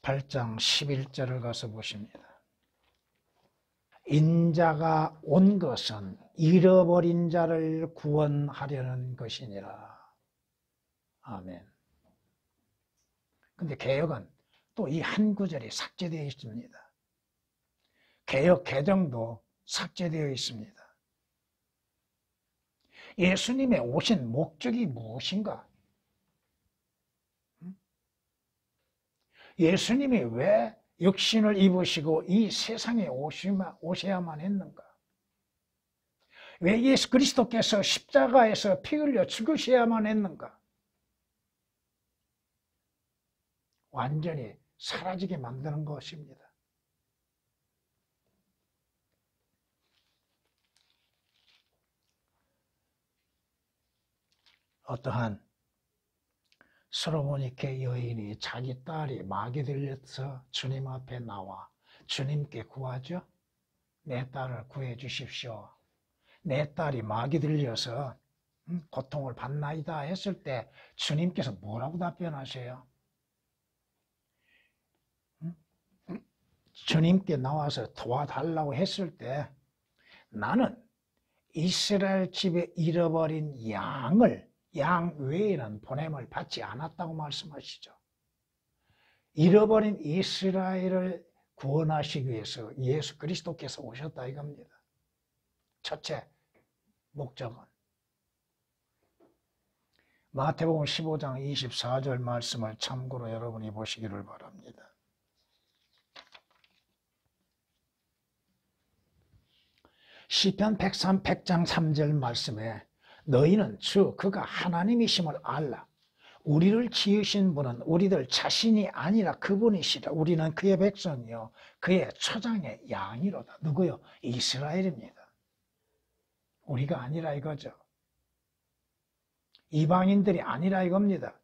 8장 11절을 가서 보십니다. 인자가 온 것은 잃어버린 자를 구원하려는 것이니라. 아멘. 근데 개역은 또 이 한 구절이 삭제되어 있습니다. 개역 개정도 삭제되어 있습니다. 예수님의 오신 목적이 무엇인가? 예수님이 왜 육신을 입으시고 이 세상에 오셔야만 했는가? 왜 예수 그리스도께서 십자가에서 피 흘려 죽으셔야만 했는가? 완전히 사라지게 만드는 것입니다. 어떠한 솔로몬니케 여인이 자기 딸이 마귀 들려서 주님 앞에 나와 주님께 구하죠. 내 딸을 구해 주십시오. 내 딸이 마귀 들려서 고통을 받나이다 했을 때 주님께서 뭐라고 답변하세요? 주님께 나와서 도와달라고 했을 때 나는 이스라엘 집에 잃어버린 양 외에는 보냄을 받지 않았다고 말씀하시죠. 잃어버린 이스라엘을 구원하시기 위해서 예수 그리스도께서 오셨다 이겁니다. 첫째 목적은 마태복음 15장 24절 말씀을 참고로 여러분이 보시기를 바랍니다. 시편 103, 100장 3절 말씀에 너희는 그가 하나님이심을 알라. 우리를 지으신 분은 우리들 자신이 아니라 그분이시라. 우리는 그의 백성이요 그의 초장의 양이로다. 누구요? 이스라엘입니다. 우리가 아니라 이거죠. 이방인들이 아니라 이겁니다.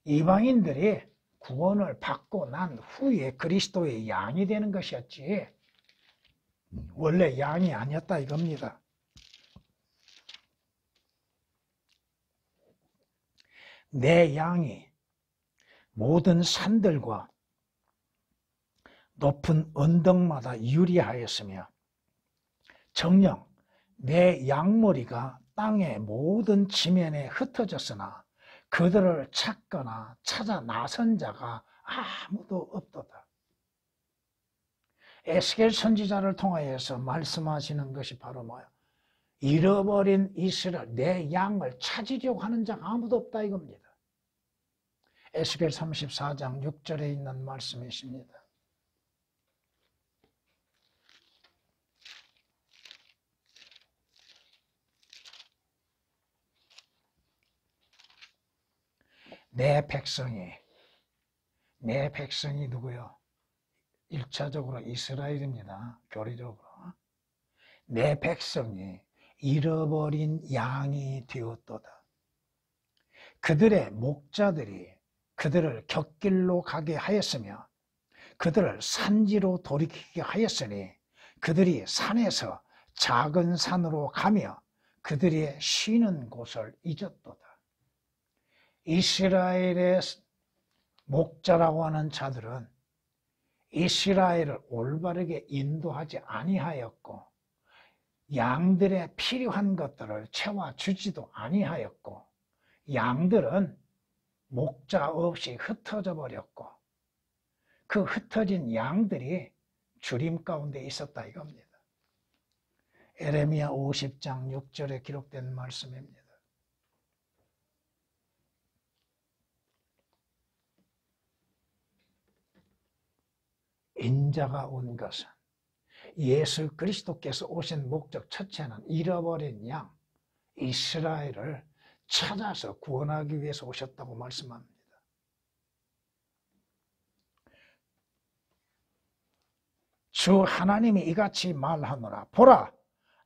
이방인들이 구원을 받고 난 후에 그리스도의 양이 되는 것이었지 원래 양이 아니었다 이겁니다. 내 양이 모든 산들과 높은 언덕마다 유리하였으며 정녕 내 양머리가 땅의 모든 지면에 흩어졌으나 그들을 찾거나 찾아 나선 자가 아무도 없도다. 에스겔 선지자를 통하여서 말씀하시는 것이 바로 뭐야? 잃어버린 이스라엘 내 양을 찾으려고 하는 자가 아무도 없다 이겁니다. 에스겔 34장 6절에 있는 말씀이십니다. 내 백성이 누구요? 1차적으로 이스라엘입니다. 교리적으로. 내 백성이 잃어버린 양이 되었도다. 그들의 목자들이 그들을 곁길로 가게 하였으며 그들을 산지로 돌이키게 하였으니 그들이 산에서 작은 산으로 가며 그들이 쉬는 곳을 잊었도다. 이스라엘의 목자라고 하는 자들은 이스라엘을 올바르게 인도하지 아니하였고 양들의 필요한 것들을 채워주지도 아니하였고 양들은 목자 없이 흩어져 버렸고 그 흩어진 양들이 주림 가운데 있었다 이겁니다. 에레미야 50장 6절에 기록된 말씀입니다. 인자가 온 것은 예수 그리스도께서 오신 목적 첫째는 잃어버린 양 이스라엘을 찾아서 구원하기 위해서 오셨다고 말씀합니다. 주 하나님이 이같이 말하노라. 보라,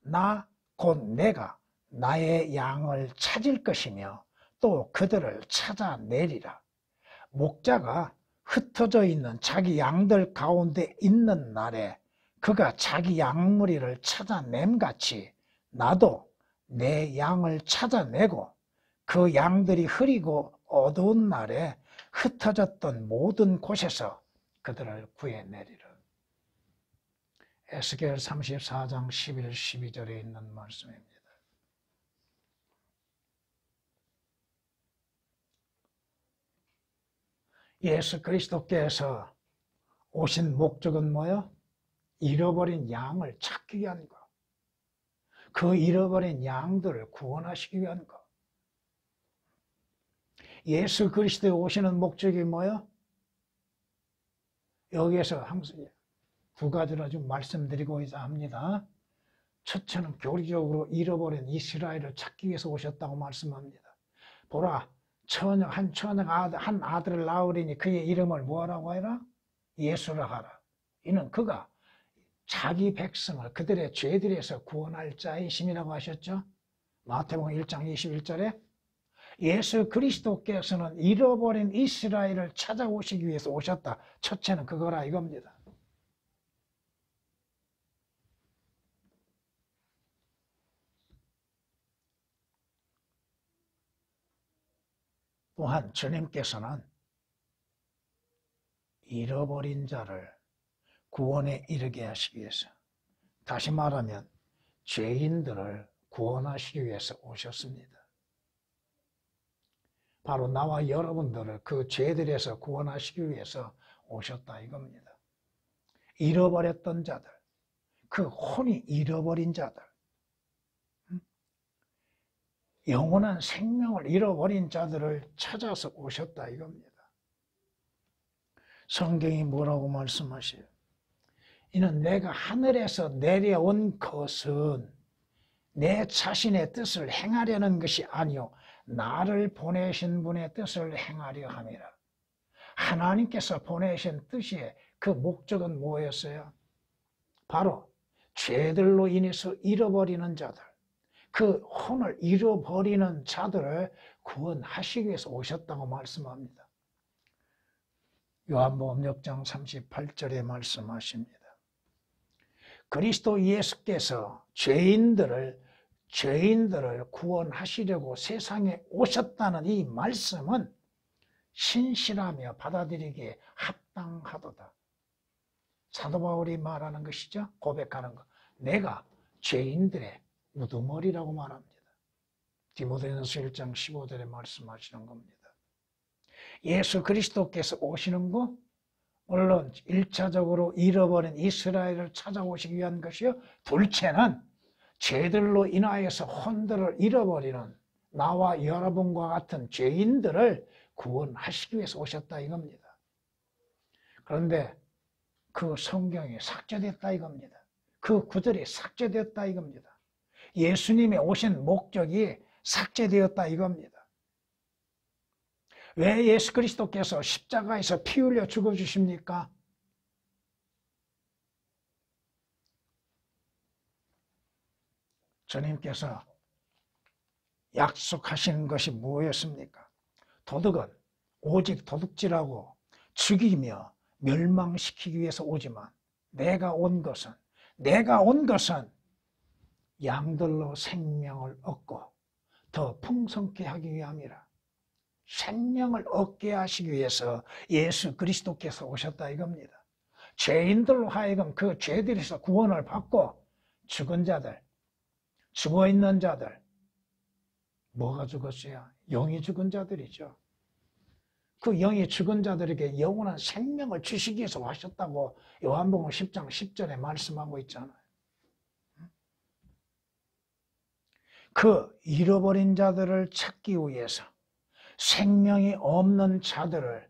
나 곧 내가 나의 양을 찾을 것이며 또 그들을 찾아내리라. 목자가 흩어져 있는 자기 양들 가운데 있는 날에 그가 자기 양무리를 찾아냄같이 나도 내 양을 찾아내고 그 양들이 흐리고 어두운 날에 흩어졌던 모든 곳에서 그들을 구해내리라. 에스겔 34장 11, 12절에 있는 말씀입니다. 예수 그리스도께서 오신 목적은 뭐요? 잃어버린 양을 찾기 위한 것. 그 잃어버린 양들을 구원하시기 위한 것. 예수 그리스도에 오시는 목적이 뭐요? 여기에서 항상 두 가지로 좀 말씀드리고 있어 합니다. 첫째는 교리적으로 잃어버린 이스라엘을 찾기 위해서 오셨다고 말씀합니다. 보라, 한 아들을 낳으리니 그의 이름을 뭐라고 해라? 예수라 하라. 이는 그가 자기 백성을 그들의 죄들에서 구원할 자이심이라고 하셨죠. 마태복음 1장 21절에 예수 그리스도께서는 잃어버린 이스라엘을 찾아오시기 위해서 오셨다. 첫째는 그거라 이겁니다. 또한 주님께서는 잃어버린 자를 구원에 이르게 하시기 위해서, 다시 말하면 죄인들을 구원하시기 위해서 오셨습니다. 바로 나와 여러분들을 그 죄들에서 구원하시기 위해서 오셨다 이겁니다. 잃어버렸던 자들, 그 혼이 잃어버린 자들, 영원한 생명을 잃어버린 자들을 찾아서 오셨다 이겁니다. 성경이 뭐라고 말씀하시요? 이는 내가 하늘에서 내려온 것은 내 자신의 뜻을 행하려는 것이 아니요 나를 보내신 분의 뜻을 행하려 함이라. 하나님께서 보내신 뜻의 그 목적은 뭐였어요? 바로 죄들로 인해서 잃어버리는 자들, 그 혼을 잃어버리는 자들을 구원하시기 위해서 오셨다고 말씀합니다. 요한복음 6장 38절에 말씀하십니다. 그리스도 예수께서 죄인들을 구원하시려고 세상에 오셨다는 이 말씀은 신실하며 받아들이기에 합당하도다. 사도 바울이 말하는 것이죠. 고백하는 것. 내가 죄인들의 우두머리라고 말합니다. 디모데전서 1장 15절에 말씀하시는 겁니다. 예수 그리스도께서 오시는 것, 물론 1차적으로 잃어버린 이스라엘을 찾아오시기 위한 것이요. 둘째는 죄들로 인하여서 혼들을 잃어버리는 나와 여러분과 같은 죄인들을 구원하시기 위해서 오셨다 이겁니다. 그런데 그 성경이 삭제됐다 이겁니다. 그 구절이 삭제됐다 이겁니다. 예수님의 오신 목적이 삭제되었다 이겁니다. 왜 예수 그리스도께서 십자가에서 피 흘려 죽어주십니까? 주님께서 약속하시는 것이 무엇이었습니까? 도둑은 오직 도둑질하고 죽이며 멸망시키기 위해서 오지만 내가 온 것은 양들로 생명을 얻고 더 풍성케 하기 위함이라. 생명을 얻게 하시기 위해서 예수 그리스도께서 오셨다 이겁니다. 죄인들로 하여금 그 죄들에서 구원을 받고 죽은 자들, 죽어있는 자들, 뭐가 죽었어요? 영이 죽은 자들이죠. 그 영이 죽은 자들에게 영원한 생명을 주시기 위해서 오셨다고 요한복음 10장 10절에 말씀하고 있잖아요. 그 잃어버린 자들을 찾기 위해서 생명이 없는 자들을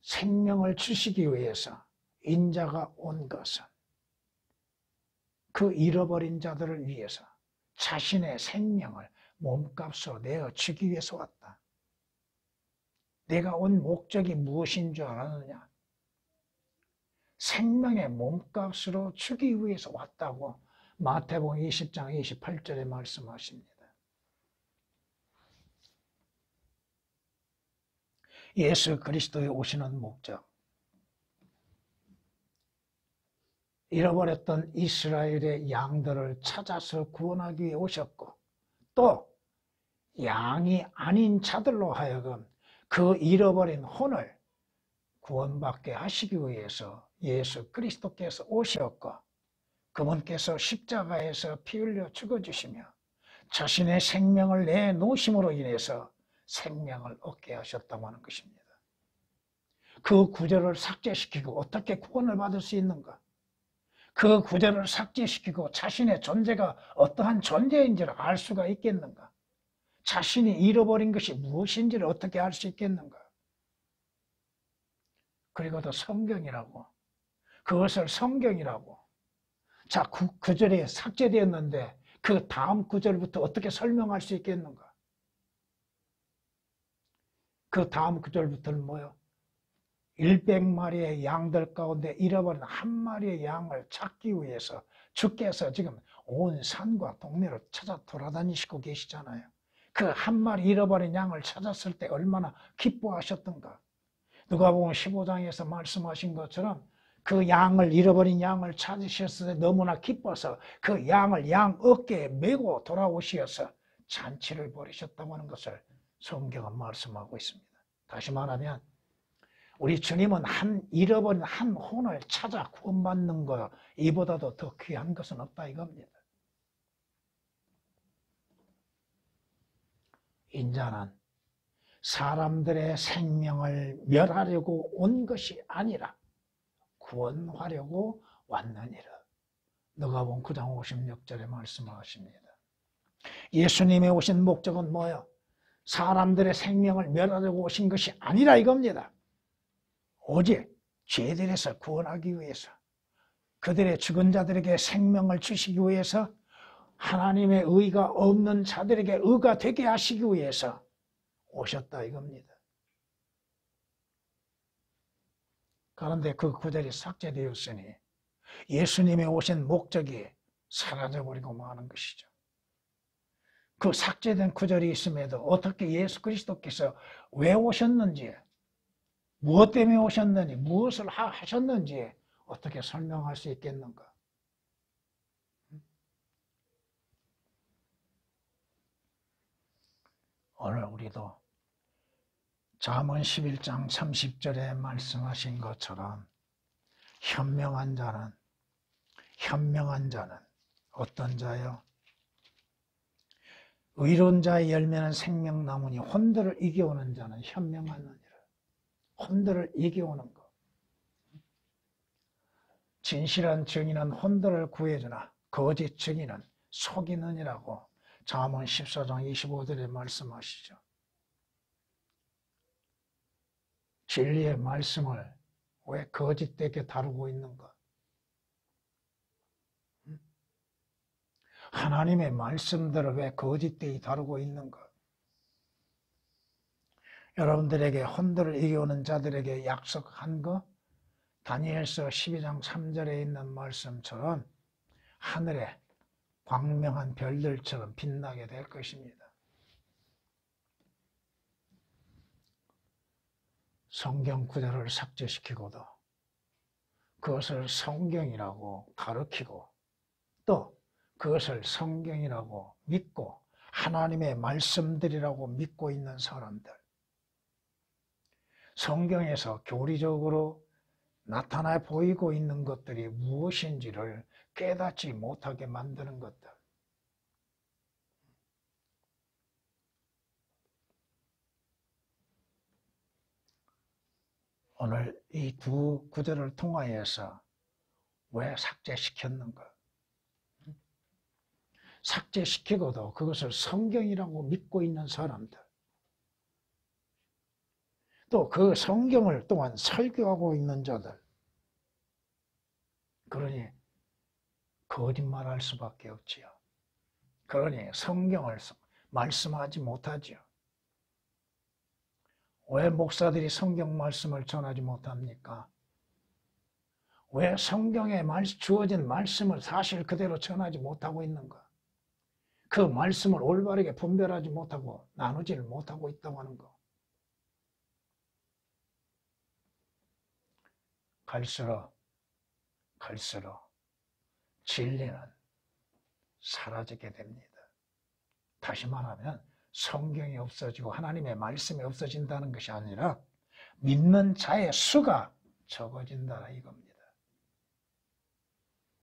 생명을 주시기 위해서 인자가 온 것은 그 잃어버린 자들을 위해서 자신의 생명을 몸값으로 내어 주기 위해서 왔다. 내가 온 목적이 무엇인 줄 알았느냐? 생명의 몸값으로 주기 위해서 왔다고 마태복음 20장 28절에 말씀하십니다. 예수 그리스도에 오시는 목적, 잃어버렸던 이스라엘의 양들을 찾아서 구원하기 위해 오셨고 또 양이 아닌 자들로 하여금 그 잃어버린 혼을 구원받게 하시기 위해서 예수 그리스도께서 오셨고 그분께서 십자가에서 피 흘려 죽어주시며 자신의 생명을 내놓으심으로 인해서 생명을 얻게 하셨다고 하는 것입니다. 그 구절을 삭제시키고 어떻게 구원을 받을 수 있는가? 그 구절을 삭제시키고 자신의 존재가 어떠한 존재인지를 알 수가 있겠는가? 자신이 잃어버린 것이 무엇인지를 어떻게 알 수 있겠는가? 그리고 또 성경이라고, 그것을 성경이라고. 자, 구절이 삭제되었는데 그 다음 구절부터 어떻게 설명할 수 있겠는가? 그 다음 구절부터는 뭐예요? 100마리의 양들 가운데 잃어버린 한 마리의 양을 찾기 위해서 주께서 지금 온 산과 동네를 찾아 돌아다니시고 계시잖아요. 그 한 마리 잃어버린 양을 찾았을 때 얼마나 기뻐하셨던가. 누가복음 15장에서 말씀하신 것처럼 그 양을, 잃어버린 양을 찾으셨을 때 너무나 기뻐서 그 양을 양 어깨에 메고 돌아오시어서 잔치를 벌이셨다고 하는 것을 성경은 말씀하고 있습니다. 다시 말하면 우리 주님은 잃어버린 한 혼을 찾아 구원받는 것, 이보다도 더 귀한 것은 없다 이겁니다. 인자는 사람들의 생명을 멸하려고 온 것이 아니라 구원하려고 왔느니라. 누가복음 9장 56절에 말씀하십니다. 예수님의 오신 목적은 뭐예요? 사람들의 생명을 멸하려고 오신 것이 아니라 이겁니다. 오직 죄들에서 구원하기 위해서, 그들의 죽은 자들에게 생명을 주시기 위해서, 하나님의 의가 없는 자들에게 의가 되게 하시기 위해서 오셨다 이겁니다. 그런데 그 구절이 삭제되었으니 예수님의 오신 목적이 사라져버리고 마는 것이죠. 그 삭제된 구절이 있음에도 어떻게 예수 그리스도께서 왜 오셨는지, 무엇 때문에 오셨는지, 무엇을 하셨는지 어떻게 설명할 수 있겠는가? 오늘 우리도 잠언 11장 30절에 말씀하신 것처럼 현명한 자는 어떤 자요? 의로운 자의 열매는 생명나무니 혼들을 이겨오는 자는 현명하느니라. 혼들을 이겨오는 것. 진실한 증인은 혼들을 구해주나 거짓 증인은 속이느니라고 잠언 14장 25절에 말씀하시죠. 진리의 말씀을 왜 거짓되게 다루고 있는가? 하나님의 말씀들을 왜 거짓되게 다루고 있는가? 여러분들에게 혼들을 이겨오는 자들에게 약속한 거, 다니엘서 12장 3절에 있는 말씀처럼 하늘에 광명한 별들처럼 빛나게 될 것입니다. 성경 구절을 삭제시키고도 그것을 성경이라고 가르치고 또 그것을 성경이라고 믿고 하나님의 말씀들이라고 믿고 있는 사람들, 성경에서 교리적으로 나타나 보이고 있는 것들이 무엇인지를 깨닫지 못하게 만드는 것들. 오늘 이 두 구절을 통하여서 왜 삭제시켰는가? 삭제시키고도 그것을 성경이라고 믿고 있는 사람들, 또 그 성경을 또한 설교하고 있는 자들, 그러니 거짓말할 수밖에 없지요. 그러니 성경을 말씀하지 못하지요. 왜 목사들이 성경 말씀을 전하지 못합니까? 왜 성경에 주어진 말씀을 사실 그대로 전하지 못하고 있는가? 그 말씀을 올바르게 분별하지 못하고 나누지를 못하고 있다고 하는 거. 갈수록 진리는 사라지게 됩니다. 다시 말하면 성경이 없어지고 하나님의 말씀이 없어진다는 것이 아니라 믿는 자의 수가 적어진다 이겁니다.